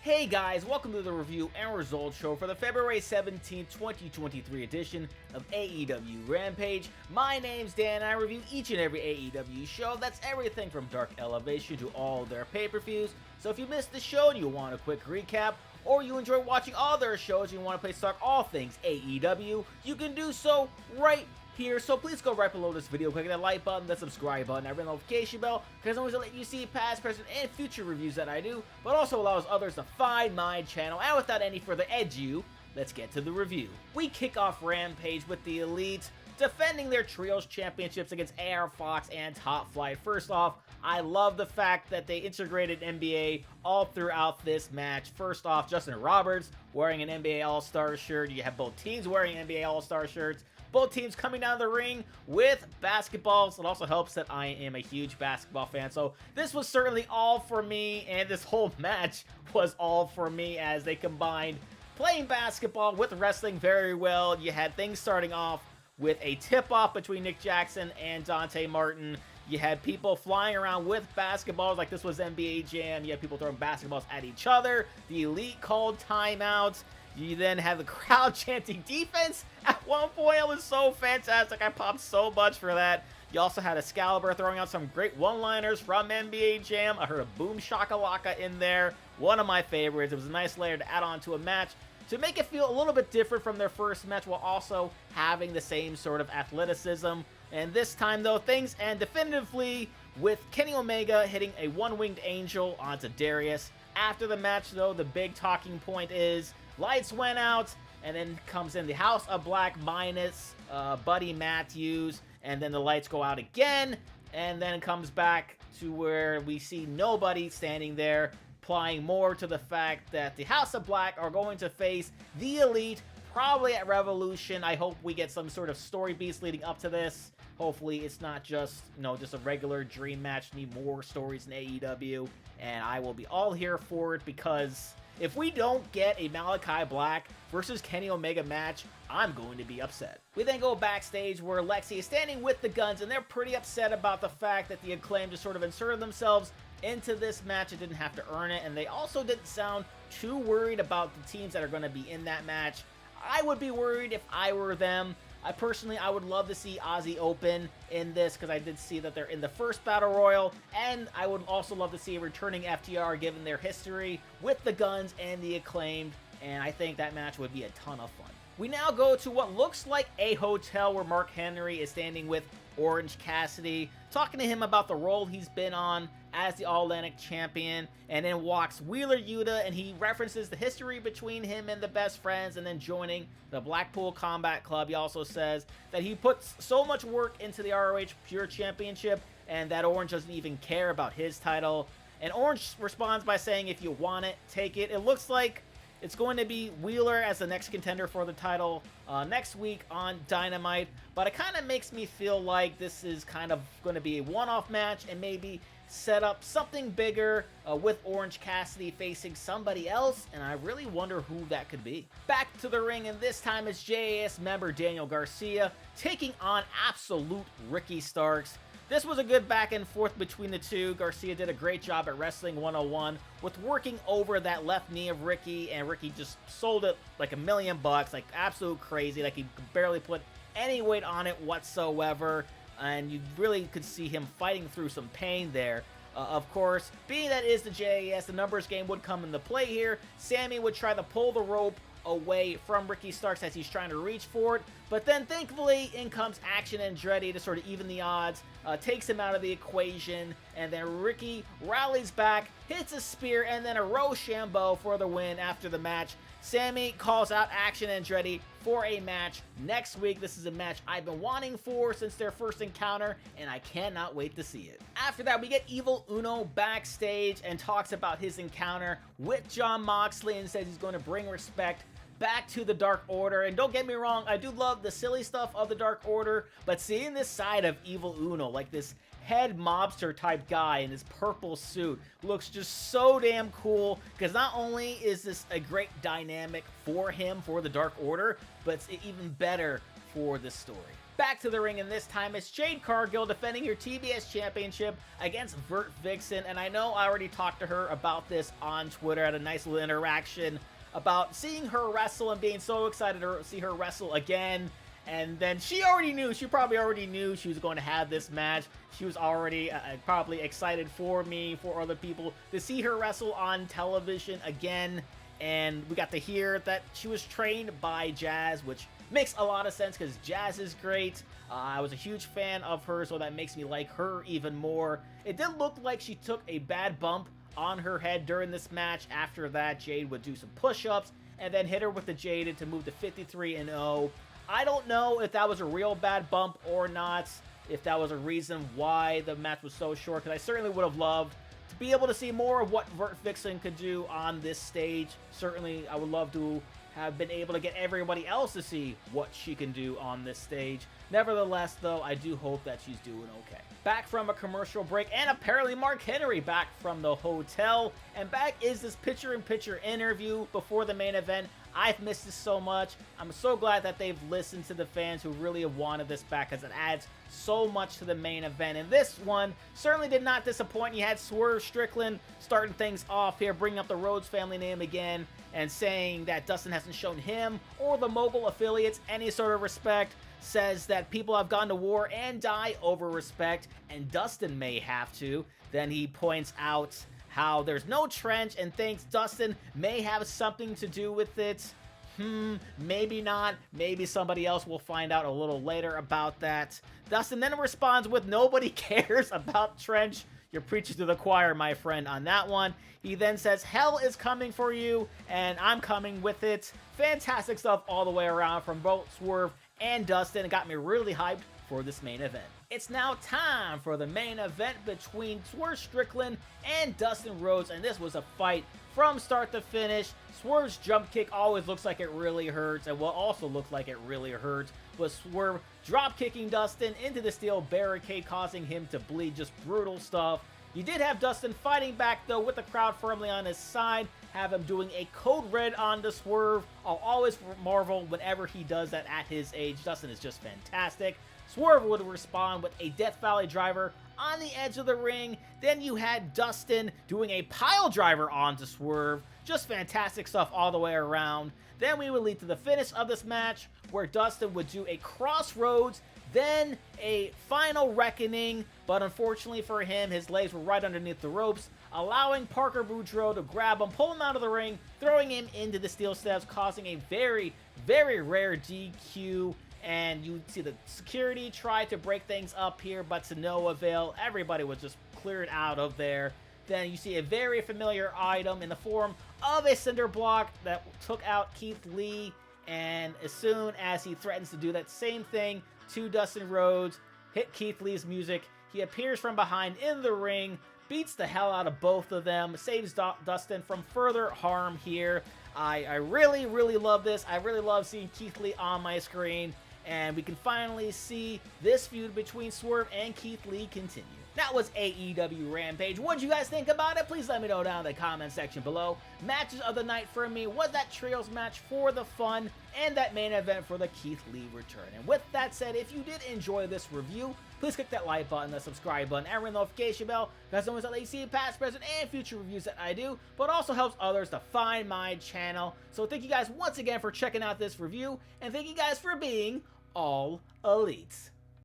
Hey guys, welcome to the review and results show for the February 17th, 2023 edition of AEW Rampage. My name's Dan and I review each and every AEW show. That's everything from Dark Elevation to all their pay-per-views. So if you missed the show and you want a quick recap, or you enjoy watching all their shows and you want to play stock all things AEW, you can do so right here. So please go right below this video, click that like button, the subscribe button, and ring the notification bell, because I'm going to let you see past, present, and future reviews that I do, but also allows others to find my channel. And without any further ado, let's get to the review. We kick off Rampage with the Elite defending their Trios Championships against AR Fox and Top Flight. First off, I love the fact that they integrated NBA all throughout this match. First off, Justin Roberts wearing an NBA All-Star shirt. You have both teams wearing NBA All-Star shirts. Both teams coming down the ring with basketballs. It also helps that I am a huge basketball fan. So this was certainly all for me, and this whole match was all for me as they combined playing basketball with wrestling very well. You had things starting off with a tip-off between Nick Jackson and Dante Martin. You had people flying around with basketballs like this was NBA Jam. You had people throwing basketballs at each other. The Elite called timeouts. You then have the crowd chanting defense at one point. It was so fantastic. I popped so much for that. You also had Excalibur throwing out some great one-liners from NBA Jam. I heard a boom shakalaka in there. One of my favorites. It was a nice layer to add on to a match to make it feel a little bit different from their first match while also having the same sort of athleticism. And this time, though, things end definitively with Kenny Omega hitting a one-winged angel onto Darius. After the match, though, the big talking point is lights went out, and then comes in the House of Black minus Buddy Matthews, and then the lights go out again, and then it comes back to where we see nobody standing there, applying more to the fact that the House of Black are going to face the Elite, probably at Revolution. I hope we get some sort of story beats leading up to this. Hopefully it's not just, just a regular dream match. Need more stories in AEW, and I will be all here for it, because if we don't get a Malachi Black versus Kenny Omega match, I'm going to be upset. We then go backstage where Lexi is standing with the Guns, and they're pretty upset about the fact that the Acclaim just sort of inserted themselves into this match. It didn't have to earn it, and they also didn't sound too worried about the teams that are going to be in that match. I would be worried if I were them. I would love to see Ozzy Open in this, because I did see that they're in the first Battle Royal, and I would also love to see a returning FTR given their history with the Guns and the Acclaimed, and I think that match would be a ton of fun. We now go to what looks like a hotel where Mark Henry is standing with Orange Cassidy, talking to him about the role he's been on as the All-Atlantic Champion, and then walks Wheeler Yuta, and he references the history between him and the Best Friends, and then joining the Blackpool Combat Club. He also says that he puts so much work into the ROH Pure Championship, and that Orange doesn't even care about his title. And Orange responds by saying, if you want it, take it. It looks like it's going to be Wheeler as the next contender for the title next week on Dynamite, but it kind of makes me feel like this is kind of going to be a one-off match, and maybe set up something bigger with Orange Cassidy facing somebody else, and I really wonder who that could be. Back to the ring, and this time it's JAS member Daniel Garcia taking on Absolute Ricky Starks. This was a good back and forth between the two. Garcia did a great job at Wrestling 101 with working over that left knee of Ricky, and Ricky just sold it like $1 million, like absolute crazy, like he could barely put any weight on it whatsoever, and you really could see him fighting through some pain there. Of course, being that it is the JAS, the numbers game would come into play here. Sammy would try to pull the rope away from Ricky Starks as he's trying to reach for it, but then thankfully in comes Action Andretti to sort of even the odds, takes him out of the equation, and then Ricky rallies back, hits a spear, and then a Rochambeau for the win after the match. Sammy calls out Action Andretti for a match next week. This is a match I've been wanting for since their first encounter, and I cannot wait to see it. After that, we get Evil Uno backstage and talks about his encounter with Jon Moxley, and says he's going to bring respect back to the Dark Order. And don't get me wrong, I do love the silly stuff of the Dark Order, but seeing this side of Evil Uno, like this head mobster type guy in his purple suit, looks just so damn cool, because not only is this a great dynamic for him for the Dark Order, but it's even better for this story. Back to the ring, and this time it's Jade Cargill defending her TBS Championship against VertVixen, and I know I already talked to her about this on Twitter, had a nice little interaction about seeing her wrestle and being so excited to see her wrestle again. And then she probably already knew she was going to have this match. She was already probably excited for me, for other people, to see her wrestle on television again. And we got to hear that she was trained by Jazz, which makes a lot of sense because Jazz is great. I was a huge fan of her, so that makes me like her even more. It did look like she took a bad bump on her head during this match. After that, Jade would do some push-ups and then hit her with the Jaded to move to 53-0. I don't know if that was a real bad bump or not, if that was a reason why the match was so short, because I certainly would have loved to be able to see more of what VertVixen could do on this stage. Certainly, I would love to have been able to get everybody else to see what she can do on this stage. Nevertheless, though, I do hope that she's doing okay. Back from a commercial break, and apparently Mark Henry back from the hotel, and back is this picture-in-picture interview before the main event. I've missed this so much. I'm so glad that they've listened to the fans who really have wanted this back, because it adds so much to the main event. And this one certainly did not disappoint. You had Swerve Strickland starting things off here, bringing up the Rhodes family name again, and saying that Dustin hasn't shown him or the Mogul affiliates any sort of respect. Says that people have gone to war and die over respect, and Dustin may have to. Then he points out how there's no trench and thinks Dustin may have something to do with it. Maybe not. Maybe somebody else. Will find out a little later about that. Dustin then responds with, nobody cares about trench. You're preaching to the choir, my friend, on that one. He then says, hell is coming for you, and I'm coming with it. Fantastic stuff all the way around from both Swerve and Dustin. It got me really hyped for this main event. It's now time for the main event between Swerve Strickland and Dustin Rhodes, and this was a fight from start to finish. Swerve's jump kick always looks like it really hurts, and what also looked like it really hurts was Swerve drop kicking Dustin into the steel barricade, causing him to bleed. Just brutal stuff. You did have Dustin fighting back, though, with the crowd firmly on his side. Have him doing a code red on the Swerve. I'll always marvel whenever he does that at his age. Dustin is just fantastic. Swerve would respond with a Death Valley driver on the edge of the ring. Then you had Dustin doing a pile driver onto Swerve. Just fantastic stuff all the way around. Then we would lead to the finish of this match, where Dustin would do a crossroads, then a final reckoning, but unfortunately for him, his legs were right underneath the ropes, allowing Parker Boudreaux to grab him, pull him out of the ring, throwing him into the steel steps, causing a very, very rare DQ. And you see the security try to break things up here, but to no avail. Everybody was just cleared out of there. Then you see a very familiar item in the form of a cinder block that took out Keith Lee. And as soon as he threatens to do that same thing to Dustin Rhodes, hit Keith Lee's music, he appears from behind in the ring, beats the hell out of both of them, saves Dustin from further harm here. I really, really love this. I really love seeing Keith Lee on my screen, and we can finally see this feud between Swerve and Keith Lee continue. That was AEW Rampage. What did you guys think about it? Please let me know down in the comment section below. Matches of the night for me was that trios match for the fun, and that main event for the Keith Lee return. And with that said, if you did enjoy this review, please click that like button, the subscribe button, and ring the notification bell, because always let you see past, present, and future reviews that I do, but also helps others to find my channel. So thank you guys once again for checking out this review, and thank you guys for being all elite.